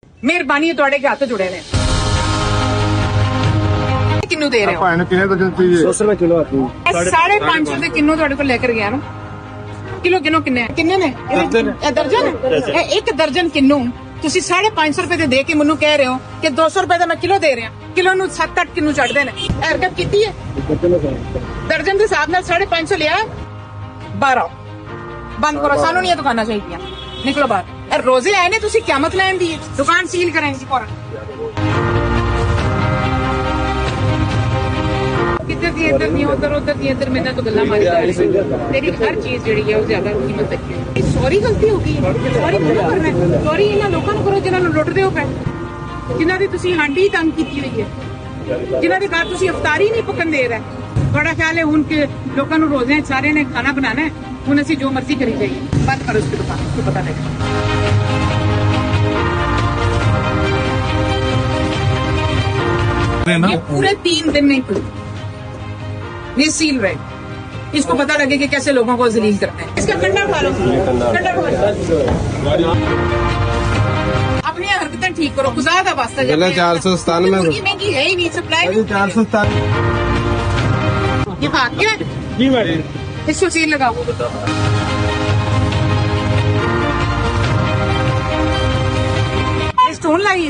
ਮਿਹਰਬਾਨੀ ਤੁਹਾਡੇ ਹੱਥ ਜੁੜੇ ਨੇ। ਕਿੰਨੂ ਦੇ ਰਹੇ ਹੋ? ਭਾਣ ਕਿੰਨੇ ਦਰਜਨ चाहिए? 100 रुपए किलो आती है। 550 ਦੇ ਕਿੰਨੂ ਤੁਹਾਡੇ ਕੋਲ ਲੈ ਕੇ ਗਿਆ ਨਾ। ਕਿਲੋ ਕਿੰਨੇ ਨੇ? ਇਹ ਦਰਜਨ ਹੈ। ਇਹ ਇੱਕ ਦਰਜਨ ਕਿੰਨੂ ਤੁਸੀਂ 550 ਰੁਪਏ ਦੇ ਕੇ ਮੈਨੂੰ ਕਹਿ ਰਹੇ ਹੋ ਕਿ 200 ਰੁਪਏ ਦਾ ਮੈਂ ਕਿਲੋ ਦੇ ਰਿਹਾ। ਕਿਲੋ ਨੂੰ 7-8 ਕਿੰਨੂ ਚੜਦੇ ਨੇ। ਹਰਕਤ ਕੀਤੀ ਹੈ। ਦਰਜਨ ਦੇ ਹਿਸਾਬ ਨਾਲ 550 ਲਿਆ 12 ਬੰਦ ਕਰੋ। ਸਾਨੂੰ ਨਹੀਂ ਇਹ ਦੁਕਾਨਾਂ ਚਾਹੀਦੀਆਂ। ਨਿਕਲੋ ਬਾਹਰ। ਇਹ ਰੋਜ਼ੇ ਆਏ ਨੇ ਤੁਸੀਂ ਕਿਆਮਤ ਲੈਣ ਦੀ ਹੈ। ਦੁਕਾਨ ਸੀਲ ਕਰਾਂਗੇ ਫੌਰਨ। ਕਿੱਧਰ ਦੀ ਇੱਧਰ ਨਹੀਂ ਉਧਰ ਦੀ ਇੱਧਰ ਮੇਰੇ ਨਾਲ ਤਾਂ ਗੱਲਾਂ ਮਾਰੀ ਜਾ ਰਹੀ। ਤੇਰੀ ਹਰ ਚੀਜ਼ ਜਿਹੜੀ ਹੈ ਉਹ ਜ਼ਿਆਦਾ ਕੀਮਤ ਰੱਖੀ ਹੈ। ਸੌਰੀ ਗਲਤੀ ਹੋ ਗਈ ਹੈ। ਸੌਰੀ ਕਿਉਂ ਕਰਨਾ ਹੈ? ਸੌਰੀ ਇਹਨਾਂ ਲੋਕਾਂ ਨੂੰ ਕਰੋ ਜਿਨ੍ਹਾਂ ਨੂੰ ਲੁੱਟਦੇ ਹੋ ਪਏ, ਜਿਨ੍ਹਾਂ ਦੀ ਤੁਸੀਂ ਹਾਂਡੀ ਤੰਗ ਕੀਤੀ ਹੋਈ ਹੈ, ਜਿਨ੍ਹਾਂ ਦੇ ਘਰ ਤੁਸੀਂ ਇਫਤਾਰੀ ਨਹੀਂ ਪਕਣ ਦੇ ਰਹੇ। ਤੁਹਾਡਾ ਖਿਆਲ ਹੈ ਹੁਣ ਕਿ ਲੋਕਾਂ ਨੂੰ ਰੋਜ਼ੇ ਸਾਰਿਆਂ ਨੇ ਖਾਣਾ ਬਣਾਣਾ ਹੈ, ਹੁਣ ਅਸੀਂ ਜੋ ਮਰਜ਼ੀ ਕਰੀ ਜਾਈਏ। ਬੰਦ ਕਰੋ ਉਸकी दुकान, उसको पता नहीं। ये पूरे 3 दिन में ये सील रहे। इसको पता लगे कि कैसे लोगों को जलील करते हैं। इसका कंडा उठा लो, कंडा उठा लो। अपनी हरकतें ठीक करो, खुदा का वास्ता। 497 में महंगी है ही नहीं, सप्लाई 497 ये भाग क्या है? जी मैडम इसको सील लगाओ। स्टोन लाई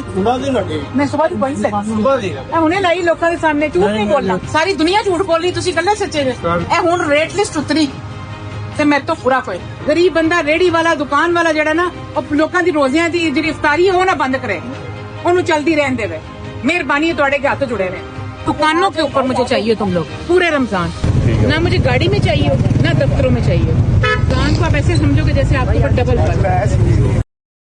मैं सुबह ਦੀ ਪੁਆਇੰਟ ਹੈ ਹੁਣੇ ਲਾਈ ਲੋਕਾਂ ਦੇ ਸਾਹਮਣੇ। ਝੂਠ ਨਹੀਂ ਬੋਲਣਾ, ਸਾਰੀ ਦੁਨੀਆ ਝੂਠ ਬੋਲ ਰਹੀ, ਤੁਸੀਂ ਕੱਲੇ ਸੱਚੇ ਨੇ। ਇਹ ਹੁਣ ਰੇਟ ਲਿਸਟ ਉਤਰੀ ਤੇ ਮੇਰੇ ਤੋਂ ਪੂਰਾ ਕੋਈ ਗਰੀਬ ਬੰਦਾ, ਰੇੜੀ ਵਾਲਾ, ਦੁਕਾਨ ਵਾਲਾ ਜਿਹੜਾ ਨਾ, ਉਹ ਲੋਕਾਂ ਦੀ ਰੋਜ਼ਿਆਂ ਦੀ ਜਿਹੜੀ ਇਫਤਾਰੀ ਹੈ ਉਹ ਨਾ ਬੰਦ ਕਰੇ, ਉਹਨੂੰ ਚਲਦੀ ਰਹਿਣ ਦੇਵੇ। ਮਿਹਰਬਾਨੀ ਤੁਹਾਡੇ हथ जुड़े रहे। दुकानों के ऊपर मुझे चाहिए तुम लोग पूरे रमजान। ना मुझे गाड़ी में चाहिए, ना दफ्तरों में चाहिए। दुकान को आप ऐसे समझोगे जैसे आपके ऊपर डबल